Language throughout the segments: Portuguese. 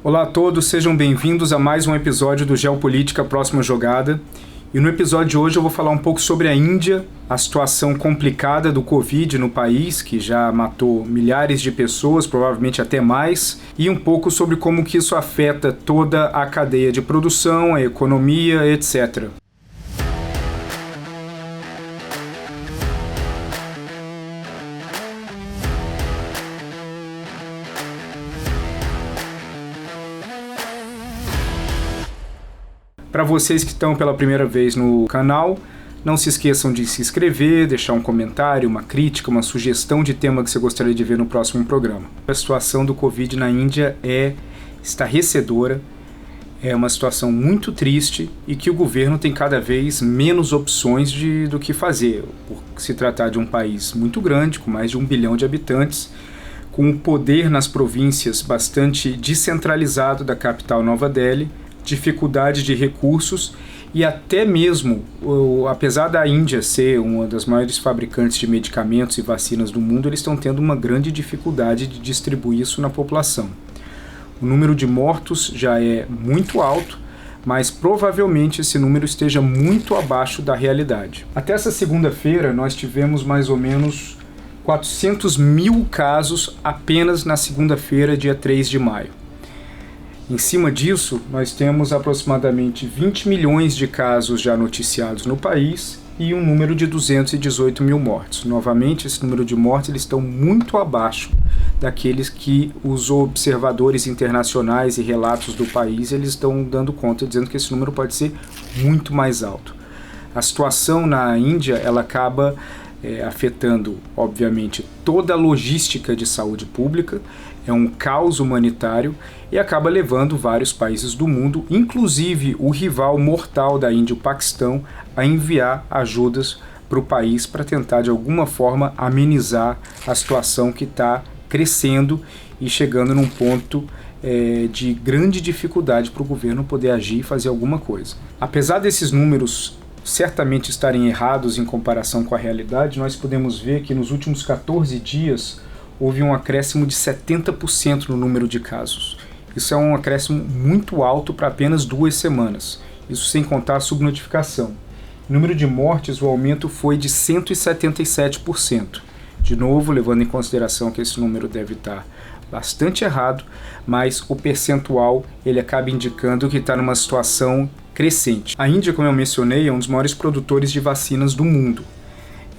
Olá a todos, sejam bem-vindos a mais um episódio do Geopolítica Próxima Jogada. E no episódio de hoje eu vou falar um pouco sobre a Índia, a situação complicada do Covid no país, que já matou milhares de pessoas, provavelmente até mais, e um pouco sobre como que isso afeta toda a cadeia de produção, a economia, etc. Para vocês que estão pela primeira vez no canal, não se esqueçam de se inscrever, deixar um comentário, uma crítica, uma sugestão de tema que você gostaria de ver no próximo programa. A situação do Covid na Índia é estarrecedora, é uma situação muito triste e que o governo tem cada vez menos opções do que fazer, por se tratar de um país muito grande, com mais de 1 bilhão de habitantes, com o poder nas províncias bastante descentralizado da capital Nova Delhi, dificuldade de recursos e até mesmo, apesar da Índia ser uma das maiores fabricantes de medicamentos e vacinas do mundo, eles estão tendo uma grande dificuldade de distribuir isso na população. O número de mortos já é muito alto, mas provavelmente esse número esteja muito abaixo da realidade. Até essa segunda-feira nós tivemos mais ou menos 400 mil casos apenas na segunda-feira, dia 3 de maio. Em cima disso, nós temos aproximadamente 20 milhões de casos já noticiados no país e um número de 218 mil mortes. Novamente, esse número de mortes eles estão muito abaixo daqueles que os observadores internacionais e relatos do país eles estão dando conta, dizendo que esse número pode ser muito mais alto. A situação na Índia ela acaba afetando, obviamente, toda a logística de saúde pública, é um caos humanitário e acaba levando vários países do mundo, inclusive o rival mortal da Índia, o Paquistão, a enviar ajudas para o país para tentar, de alguma forma, amenizar a situação que está crescendo e chegando num ponto de grande dificuldade para o governo poder agir e fazer alguma coisa. Apesar desses números certamente estarem errados em comparação com a realidade, nós podemos ver que nos últimos 14 dias houve um acréscimo de 70% no número de casos. Isso é um acréscimo muito alto para apenas 2 semanas, isso sem contar a subnotificação. No número de mortes, o aumento foi de 177%. De novo, levando em consideração que esse número deve estar bastante errado, mas o percentual ele acaba indicando que está numa situação crescente. A Índia, como eu mencionei, é um dos maiores produtores de vacinas do mundo.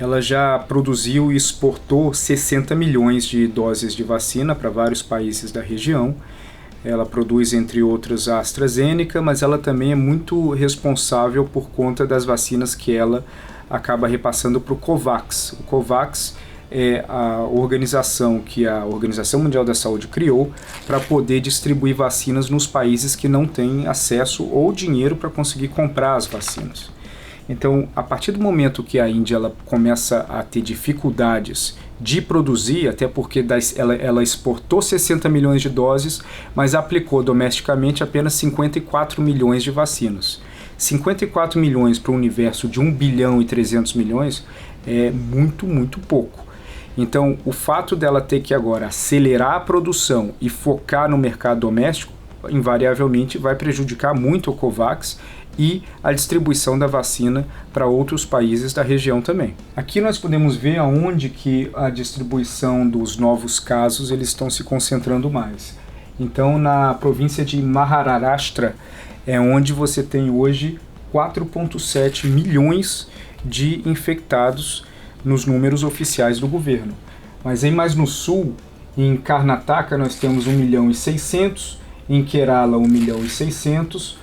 Ela já produziu e exportou 60 milhões de doses de vacina para vários países da região. Ela produz, entre outros, a AstraZeneca, mas ela também é muito responsável por conta das vacinas que ela acaba repassando para o COVAX. O COVAX é a organização que a Organização Mundial da Saúde criou para poder distribuir vacinas nos países que não têm acesso ou dinheiro para conseguir comprar as vacinas. Então, a partir do momento que a Índia ela começa a ter dificuldades de produzir, até porque ela exportou 60 milhões de doses, mas aplicou domesticamente apenas 54 milhões de vacinas. 54 milhões para um universo de 1 bilhão e 300 milhões é muito, muito pouco. Então, o fato dela ter que agora acelerar a produção e focar no mercado doméstico, invariavelmente vai prejudicar muito o COVAX e a distribuição da vacina para outros países da região também. Aqui nós podemos ver aonde que a distribuição dos novos casos eles estão se concentrando mais. Então, na província de Maharashtra é onde você tem hoje 4,7 milhões de infectados nos números oficiais do governo. Mas aí mais no sul, em Karnataka, nós temos 1 milhão e 600, em Kerala 1 milhão e 600,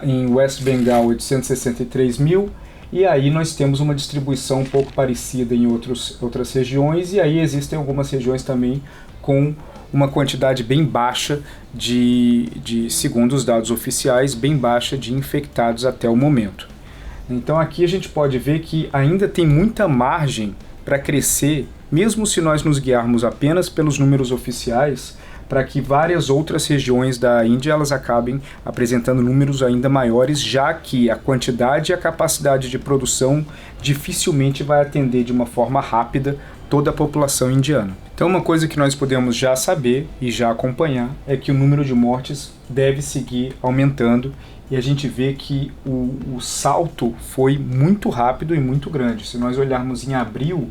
em West Bengal 863 mil, e aí nós temos uma distribuição um pouco parecida em outras regiões, e aí existem algumas regiões também com uma quantidade bem baixa segundo os dados oficiais, bem baixa de infectados até o momento. Então aqui a gente pode ver que ainda tem muita margem para crescer, mesmo se nós nos guiarmos apenas pelos números oficiais, para que várias outras regiões da Índia elas acabem apresentando números ainda maiores, já que a quantidade e a capacidade de produção dificilmente vai atender de uma forma rápida toda a população indiana. Então uma coisa que nós podemos já saber e já acompanhar é que o número de mortes deve seguir aumentando, e a gente vê que o salto foi muito rápido e muito grande. Se nós olharmos em abril,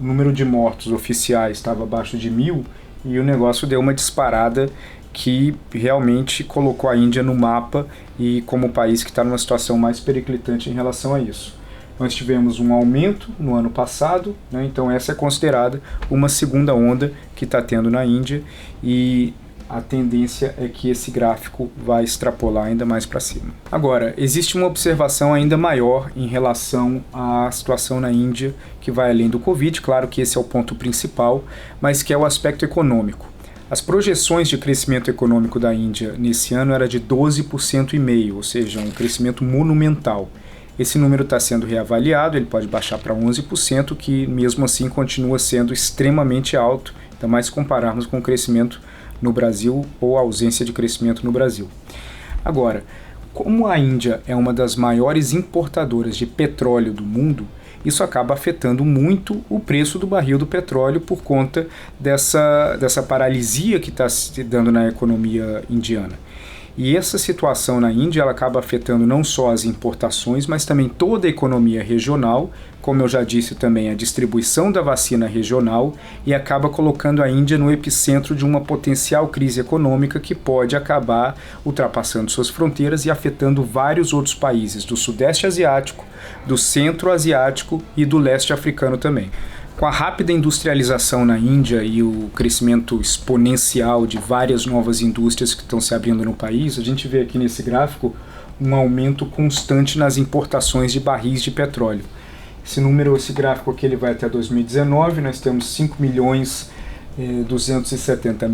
o número de mortos oficiais estava abaixo de 1.000 e o negócio deu uma disparada que realmente colocou a Índia no mapa e como o país que está numa situação mais periclitante em relação a isso. Nós tivemos um aumento no ano passado, né? Então essa é considerada uma segunda onda que está tendo na Índia, e a tendência é que esse gráfico vai extrapolar ainda mais para cima. Agora, existe uma observação ainda maior em relação à situação na Índia, que vai além do Covid, claro que esse é o ponto principal, mas que é o aspecto econômico. As projeções de crescimento econômico da Índia nesse ano era de 12,5%, ou seja, um crescimento monumental. Esse número está sendo reavaliado, ele pode baixar para 11%, que mesmo assim continua sendo extremamente alto, ainda mais se compararmos com o crescimento no Brasil ou a ausência de crescimento no Brasil. Agora, como a Índia é uma das maiores importadoras de petróleo do mundo, isso acaba afetando muito o preço do barril do petróleo por conta dessa paralisia que está se dando na economia indiana. E essa situação na Índia ela acaba afetando não só as importações, mas também toda a economia regional, como eu já disse também, a distribuição da vacina regional, e acaba colocando a Índia no epicentro de uma potencial crise econômica que pode acabar ultrapassando suas fronteiras e afetando vários outros países do Sudeste Asiático, do Centro Asiático e do Leste Africano também. Com a rápida industrialização na Índia e o crescimento exponencial de várias novas indústrias que estão se abrindo no país, a gente vê aqui nesse gráfico um aumento constante nas importações de barris de petróleo. Esse gráfico aqui ele vai até 2019, nós temos 5 bilhões 270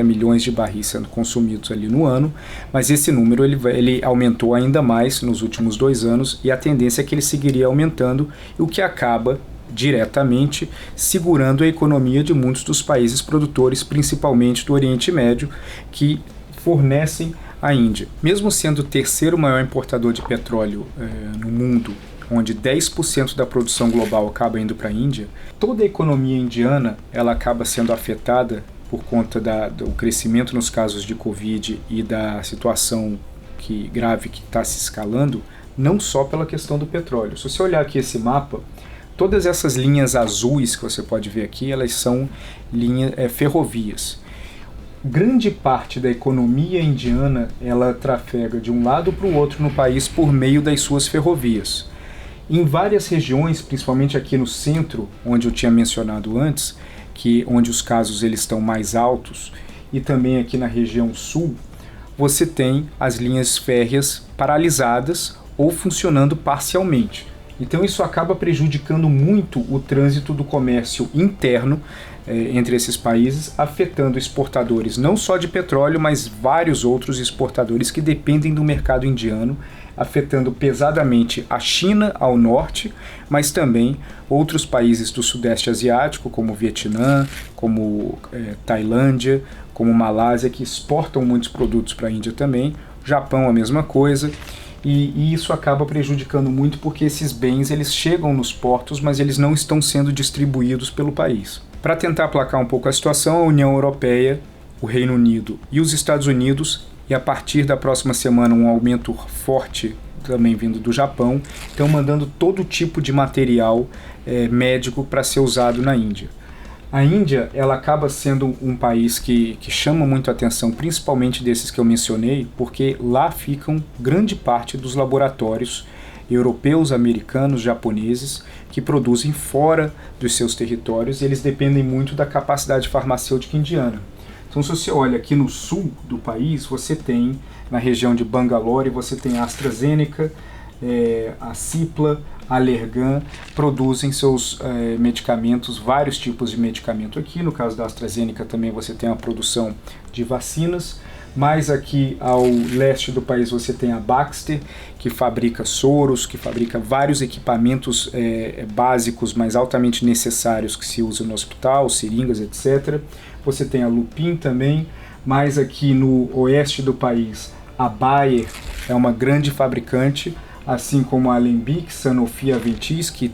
milhões de barris sendo consumidos ali no ano, mas esse número ele aumentou ainda mais nos últimos 2 anos, e a tendência é que ele seguiria aumentando, o que acaba diretamente segurando a economia de muitos dos países produtores, principalmente do Oriente Médio, que fornecem à Índia. Mesmo sendo o terceiro maior importador de petróleo no mundo, onde 10% da produção global acaba indo para a Índia, toda a economia indiana ela acaba sendo afetada por conta do crescimento nos casos de Covid e da situação grave que está se escalando, não só pela questão do petróleo. Se você olhar aqui esse mapa, todas essas linhas azuis que você pode ver aqui, elas são ferrovias. Grande parte da economia indiana ela trafega de um lado para o outro no país por meio das suas ferrovias. Em várias regiões, principalmente aqui no centro, onde eu tinha mencionado antes, onde os casos eles estão mais altos, e também aqui na região sul, você tem as linhas férreas paralisadas ou funcionando parcialmente. Então isso acaba prejudicando muito o trânsito do comércio interno entre esses países, afetando exportadores não só de petróleo, mas vários outros exportadores que dependem do mercado indiano, afetando pesadamente a China ao norte, mas também outros países do Sudeste Asiático, como Vietnã, como Tailândia, como Malásia, que exportam muitos produtos para a Índia também, Japão a mesma coisa, e isso acaba prejudicando muito porque esses bens eles chegam nos portos, mas eles não estão sendo distribuídos pelo país. Para tentar aplacar um pouco a situação, a União Europeia, o Reino Unido e os Estados Unidos, e a partir da próxima semana um aumento forte também vindo do Japão, estão mandando todo tipo de material médico para ser usado na Índia. A Índia ela acaba sendo um país que chama muito a atenção, principalmente desses que eu mencionei, porque lá ficam grande parte dos laboratórios europeus, americanos, japoneses, que produzem fora dos seus territórios, e eles dependem muito da capacidade farmacêutica indiana. Então, se você olha aqui no sul do país, você tem, na região de Bangalore, você tem a AstraZeneca, a Cipla, a Allergan, produzem seus medicamentos, vários tipos de medicamento aqui. No caso da AstraZeneca também você tem a produção de vacinas. Mais aqui ao leste do país você tem a Baxter, que fabrica soros, que fabrica vários equipamentos básicos, mas altamente necessários que se usam no hospital, seringas, etc. Você tem a Lupin também. Mais aqui no oeste do país, a Bayer é uma grande fabricante. assim como a Alembic, Sanofi, Aventis, que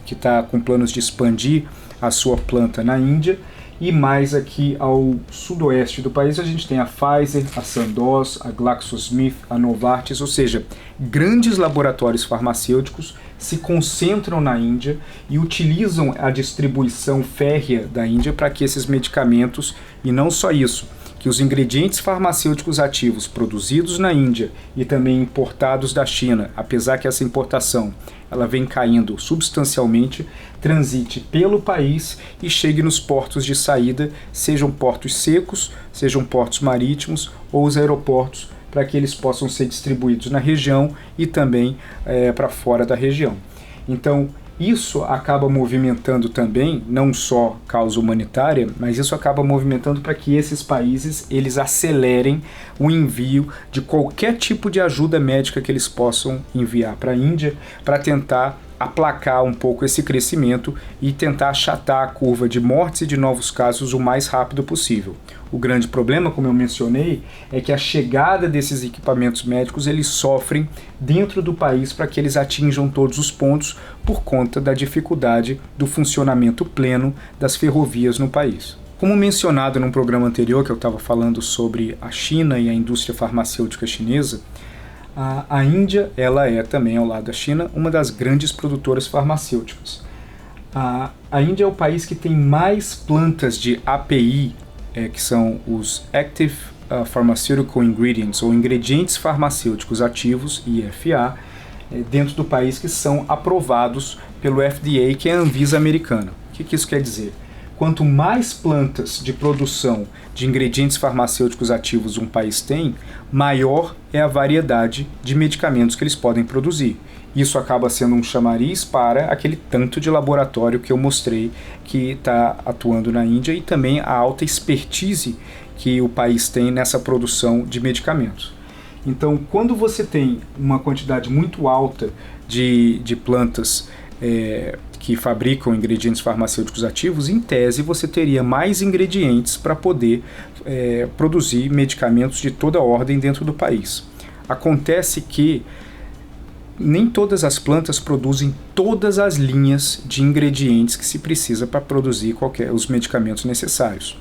está com planos de expandir a sua planta na Índia. E mais aqui ao sudoeste do país a gente tem a Pfizer, a Sandoz, a GlaxoSmith, a Novartis, ou seja, grandes laboratórios farmacêuticos se concentram na Índia e utilizam a distribuição férrea da Índia para que esses medicamentos, e não só isso, que os ingredientes farmacêuticos ativos produzidos na Índia e também importados da China, apesar que essa importação ela vem caindo substancialmente, transite pelo país e chegue nos portos de saída, sejam portos secos, sejam portos marítimos ou os aeroportos, para que eles possam ser distribuídos na região e também para fora da região. Então, isso acaba movimentando também, não só causa humanitária, mas isso acaba movimentando para que esses países eles acelerem o envio de qualquer tipo de ajuda médica que eles possam enviar para a Índia, para tentar aplacar um pouco esse crescimento e tentar achatar a curva de mortes e de novos casos o mais rápido possível. O grande problema, como eu mencionei, é que a chegada desses equipamentos médicos eles sofrem dentro do país para que eles atinjam todos os pontos por conta da dificuldade do funcionamento pleno das ferrovias no país. Como mencionado num programa anterior que eu estava falando sobre a China e a indústria farmacêutica chinesa, a Índia ela é também, ao lado da China, uma das grandes produtoras farmacêuticas. A Índia é o país que tem mais plantas de API, que são os Active Pharmaceutical Ingredients, ou ingredientes farmacêuticos ativos, IFA, dentro do país que são aprovados pelo FDA, que é a Anvisa americana. O que isso quer dizer? Quanto mais plantas de produção de ingredientes farmacêuticos ativos um país tem, maior é a variedade de medicamentos que eles podem produzir. Isso acaba sendo um chamariz para aquele tanto de laboratório que eu mostrei que está atuando na Índia e também a alta expertise que o país tem nessa produção de medicamentos. Então, quando você tem uma quantidade muito alta de plantas que fabricam ingredientes farmacêuticos ativos, em tese você teria mais ingredientes para poder produzir medicamentos de toda ordem dentro do país. Acontece que nem todas as plantas produzem todas as linhas de ingredientes que se precisa para produzir os medicamentos necessários.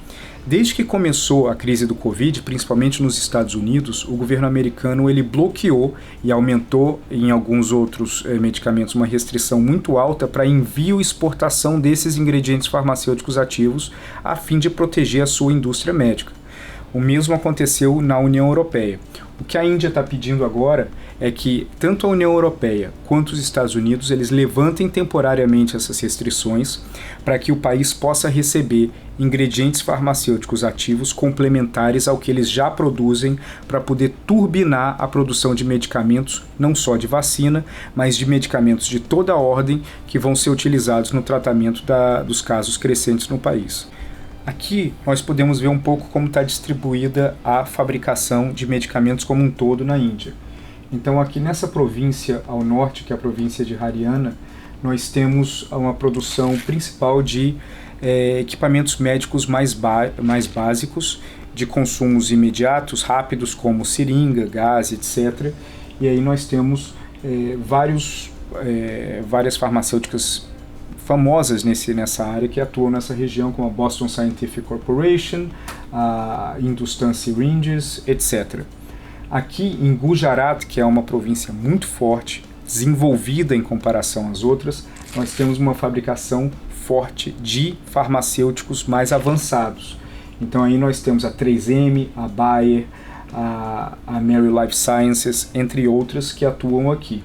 Desde que começou a crise do Covid, principalmente nos Estados Unidos, o governo americano ele bloqueou e aumentou em alguns outros medicamentos uma restrição muito alta para envio e exportação desses ingredientes farmacêuticos ativos a fim de proteger a sua indústria médica. O mesmo aconteceu na União Europeia. O que a Índia está pedindo agora é que tanto a União Europeia quanto os Estados Unidos eles levantem temporariamente essas restrições para que o país possa receber ingredientes farmacêuticos ativos complementares ao que eles já produzem para poder turbinar a produção de medicamentos, não só de vacina, mas de medicamentos de toda a ordem que vão ser utilizados no tratamento dos casos crescentes no país. Aqui nós podemos ver um pouco como está distribuída a fabricação de medicamentos como um todo na Índia. Então aqui nessa província ao norte, que é a província de Haryana, nós temos uma produção principal de equipamentos médicos mais básicos, de consumos imediatos, rápidos, como seringa, gás, etc. E aí nós temos várias farmacêuticas famosas nessa área que atuam nessa região, como a Boston Scientific Corporation, a Hindustan Syringes, etc. Aqui em Gujarat, que é uma província muito forte, desenvolvida em comparação às outras, nós temos uma fabricação forte de farmacêuticos mais avançados. Então aí nós temos a 3M, a Bayer, a Mary Life Sciences, entre outras que atuam aqui.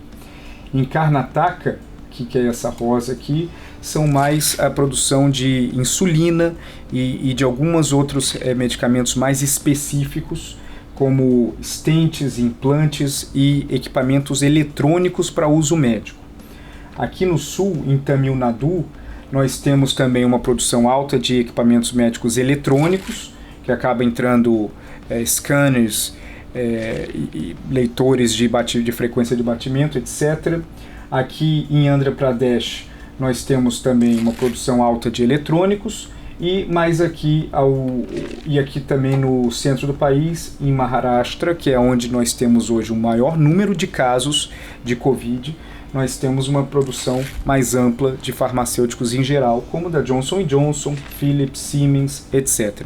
Em Karnataka, que é essa rosa aqui, são mais a produção de insulina e de alguns outros medicamentos mais específicos, como stents, implantes e equipamentos eletrônicos para uso médico. Aqui no sul, em Tamil Nadu, nós temos também uma produção alta de equipamentos médicos eletrônicos, que acaba entrando scanners, e leitores de frequência de batimento, etc. Aqui em Andhra Pradesh, nós temos também uma produção alta de eletrônicos E mais aqui, aqui também no centro do país, em Maharashtra, que é onde nós temos hoje o maior número de casos de Covid, nós temos uma produção mais ampla de farmacêuticos em geral, como da Johnson & Johnson, Philips, Siemens, etc.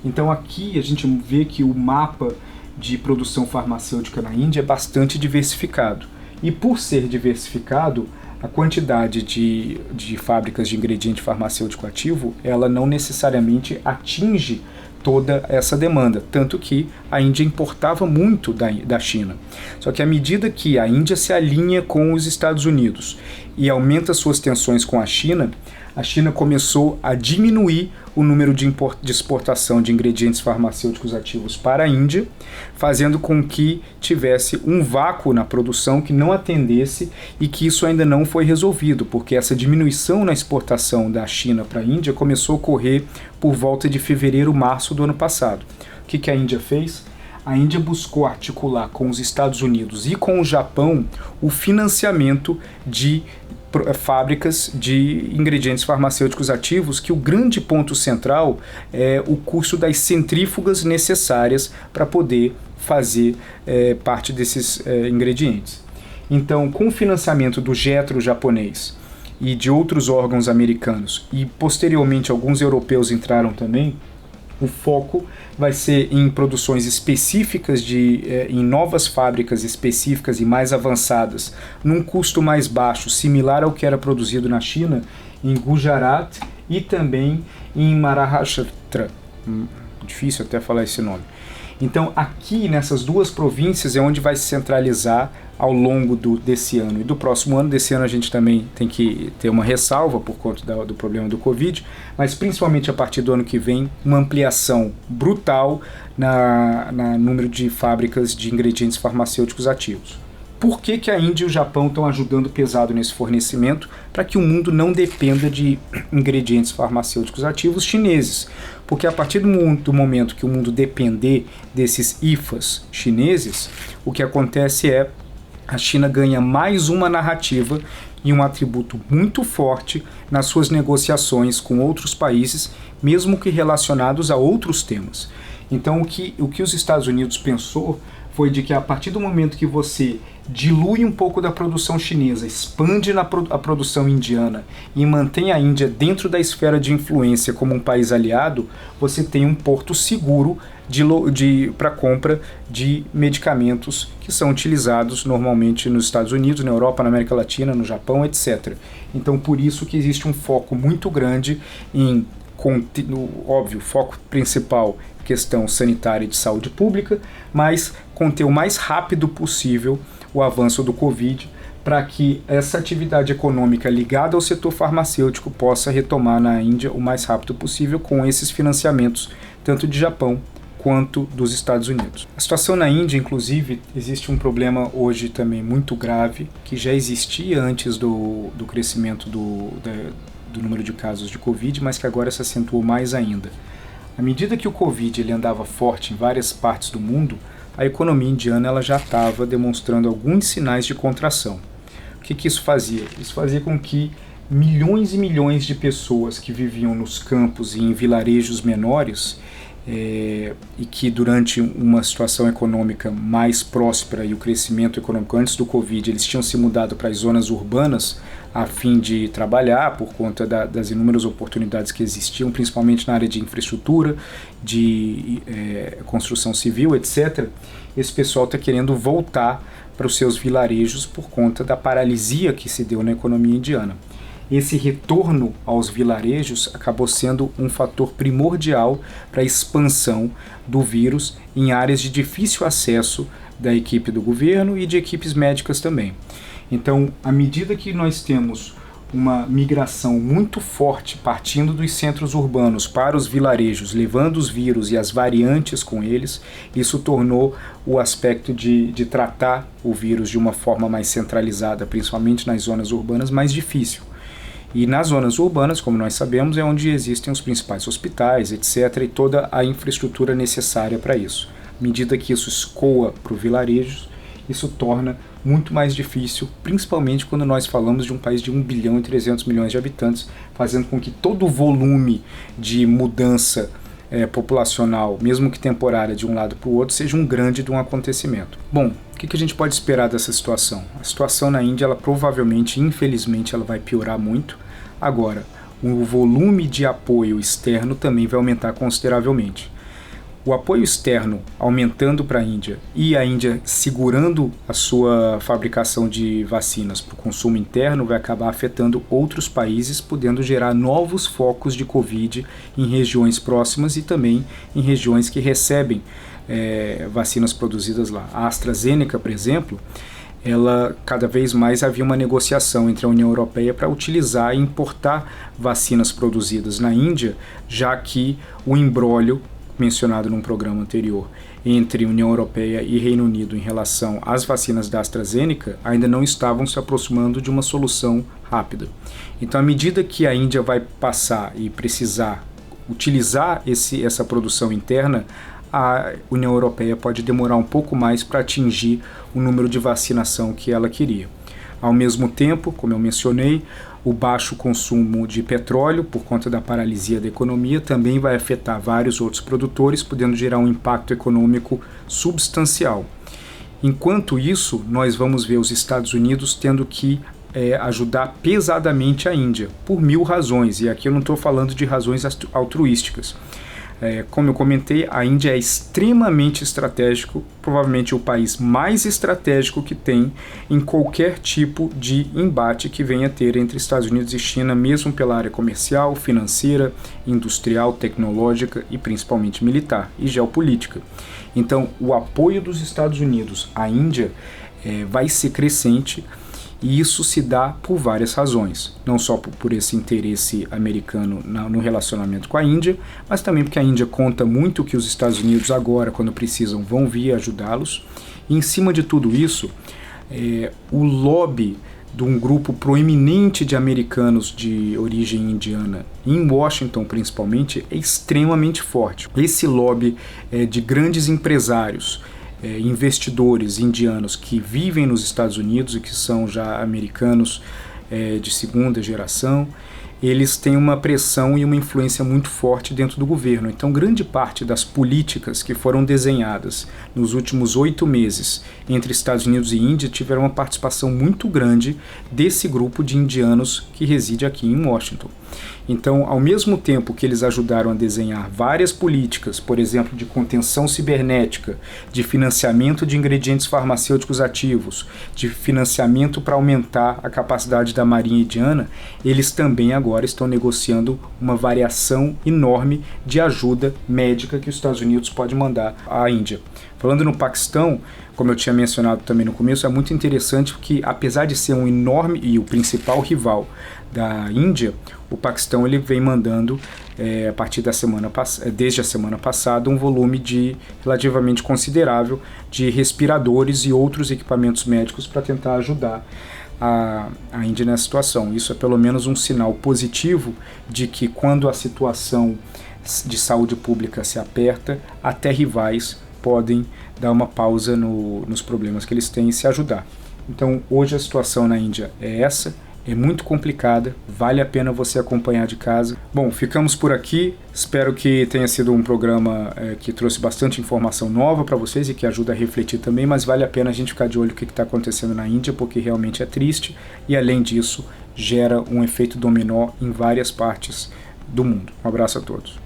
Então aqui a gente vê que o mapa de produção farmacêutica na Índia é bastante diversificado. E por ser diversificado, a quantidade de fábricas de ingrediente farmacêutico ativo, ela não necessariamente atinge toda essa demanda, tanto que a Índia importava muito da China. Só que à medida que a Índia se alinha com os Estados Unidos e aumenta suas tensões com a China começou a diminuir o número de exportação de ingredientes farmacêuticos ativos para a Índia, fazendo com que tivesse um vácuo na produção que não atendesse e que isso ainda não foi resolvido, porque essa diminuição na exportação da China para a Índia começou a ocorrer por volta de fevereiro, março do ano passado. O que a Índia fez? A Índia buscou articular com os Estados Unidos e com o Japão o financiamento de fábricas de ingredientes farmacêuticos ativos, que o grande ponto central é o custo das centrífugas necessárias para poder fazer parte desses ingredientes. Então, com o financiamento do JETRO japonês e de outros órgãos americanos, e posteriormente alguns europeus entraram também, o foco vai ser em produções específicas em novas fábricas específicas e mais avançadas, num custo mais baixo, similar ao que era produzido na China, em Gujarat e também em Maharashtra. Difícil até falar esse nome. Então, aqui nessas duas províncias é onde vai se centralizar ao longo desse ano e do próximo ano. Desse ano a gente também tem que ter uma ressalva por conta do problema do Covid, mas principalmente a partir do ano que vem, uma ampliação brutal no número de fábricas de ingredientes farmacêuticos ativos. Por que a Índia e o Japão estão ajudando pesado nesse fornecimento para que o mundo não dependa de ingredientes farmacêuticos ativos chineses? Porque a partir do momento que o mundo depender desses IFAs chineses, o que acontece é a China ganha mais uma narrativa e um atributo muito forte nas suas negociações com outros países, mesmo que relacionados a outros temas. Então o que os Estados Unidos pensou foi de que a partir do momento que você dilui um pouco da produção chinesa, expande a produção indiana e mantém a Índia dentro da esfera de influência como um país aliado, você tem um porto seguro para compra de medicamentos que são utilizados normalmente nos Estados Unidos, na Europa, na América Latina, no Japão, etc. Então, por isso que existe um foco muito grande em, óbvio, foco principal questão sanitária e de saúde pública, mas conter o mais rápido possível o avanço do Covid, para que essa atividade econômica ligada ao setor farmacêutico possa retomar na Índia o mais rápido possível com esses financiamentos, tanto de Japão quanto dos Estados Unidos. A situação na Índia, inclusive, existe um problema hoje também muito grave, que já existia antes do crescimento do número de casos de Covid, mas que agora se acentuou mais ainda. À medida que o Covid ele andava forte em várias partes do mundo, a economia indiana ela já estava demonstrando alguns sinais de contração. O que isso fazia? Isso fazia com que milhões e milhões de pessoas que viviam nos campos e em vilarejos menores e que durante uma situação econômica mais próspera e o crescimento econômico antes do Covid, eles tinham se mudado para as zonas urbanas a fim de trabalhar por conta das inúmeras oportunidades que existiam, principalmente na área de infraestrutura, de construção civil, etc. Esse pessoal está querendo voltar para os seus vilarejos por conta da paralisia que se deu na economia indiana. Esse retorno aos vilarejos acabou sendo um fator primordial para a expansão do vírus em áreas de difícil acesso da equipe do governo e de equipes médicas também. Então, à medida que nós temos uma migração muito forte partindo dos centros urbanos para os vilarejos, levando os vírus e as variantes com eles, isso tornou o aspecto de tratar o vírus de uma forma mais centralizada, principalmente nas zonas urbanas, mais difícil. E nas zonas urbanas, como nós sabemos, é onde existem os principais hospitais, etc., e toda a infraestrutura necessária para isso. À medida que isso escoa para o vilarejo, isso torna muito mais difícil, principalmente quando nós falamos de um país de 1 bilhão e 300 milhões de habitantes, fazendo com que todo o volume de mudança populacional, mesmo que temporária, de um lado para o outro, seja um grande de um acontecimento. Bom, o que a gente pode esperar dessa situação? A situação na Índia, ela provavelmente, infelizmente, ela vai piorar muito. Agora, o volume de apoio externo também vai aumentar consideravelmente. O apoio externo aumentando para a Índia e a Índia segurando a sua fabricação de vacinas para o consumo interno vai acabar afetando outros países, podendo gerar novos focos de Covid em regiões próximas e também em regiões que recebem vacinas produzidas lá. A AstraZeneca, por exemplo, ela cada vez mais havia uma negociação entre a União Europeia para utilizar e importar vacinas produzidas na Índia, já que o imbróglio mencionado num programa anterior entre União Europeia e Reino Unido em relação às vacinas da AstraZeneca ainda não estavam se aproximando de uma solução rápida. Então, à medida que a Índia vai passar e precisar utilizar essa produção interna, a União Europeia pode demorar um pouco mais para atingir o número de vacinação que ela queria. Ao mesmo tempo, como eu mencionei, o baixo consumo de petróleo, por conta da paralisia da economia, também vai afetar vários outros produtores, podendo gerar um impacto econômico substancial. Enquanto isso, nós vamos ver os Estados Unidos tendo que ajudar pesadamente a Índia, por 1000 razões, e aqui eu não estou falando de razões altruísticas. Como eu comentei, a Índia é extremamente estratégico, provavelmente o país mais estratégico que tem em qualquer tipo de embate que venha a ter entre Estados Unidos e China, mesmo pela área comercial, financeira, industrial, tecnológica e principalmente militar e geopolítica. Então, o apoio dos Estados Unidos à Índia vai ser crescente. E isso se dá por várias razões, não só por esse interesse americano no relacionamento com a Índia, mas também porque a Índia conta muito que os Estados Unidos agora, quando precisam, vão vir ajudá-los. E em cima de tudo isso, o lobby de um grupo proeminente de americanos de origem indiana, em Washington principalmente, é extremamente forte. Esse lobby de grandes empresários, investidores indianos que vivem nos Estados Unidos e que são já americanos de segunda geração, eles têm uma pressão e uma influência muito forte dentro do governo. Então, grande parte das políticas que foram desenhadas nos últimos 8 meses entre Estados Unidos e Índia tiveram uma participação muito grande desse grupo de indianos que reside aqui em Washington. Então, ao mesmo tempo que eles ajudaram a desenhar várias políticas, por exemplo, de contenção cibernética, de financiamento de ingredientes farmacêuticos ativos, de financiamento para aumentar a capacidade da Marinha Indiana, eles também agora estão negociando uma variação enorme de ajuda médica que os Estados Unidos pode mandar à Índia. Falando no Paquistão, como eu tinha mencionado também no começo, é muito interessante que, apesar de ser um enorme e o principal rival da Índia, o Paquistão ele vem mandando, a partir da desde a semana passada, um volume relativamente considerável de respiradores e outros equipamentos médicos para tentar ajudar a Índia nessa situação. Isso é pelo menos um sinal positivo de que quando a situação de saúde pública se aperta, até rivais podem dar uma pausa nos problemas que eles têm e se ajudar. Então, hoje a situação na Índia é essa, é muito complicada, vale a pena você acompanhar de casa. Bom, ficamos por aqui, espero que tenha sido um programa que trouxe bastante informação nova para vocês e que ajuda a refletir também, mas vale a pena a gente ficar de olho no que está acontecendo na Índia, porque realmente é triste e, além disso, gera um efeito dominó em várias partes do mundo. Um abraço a todos.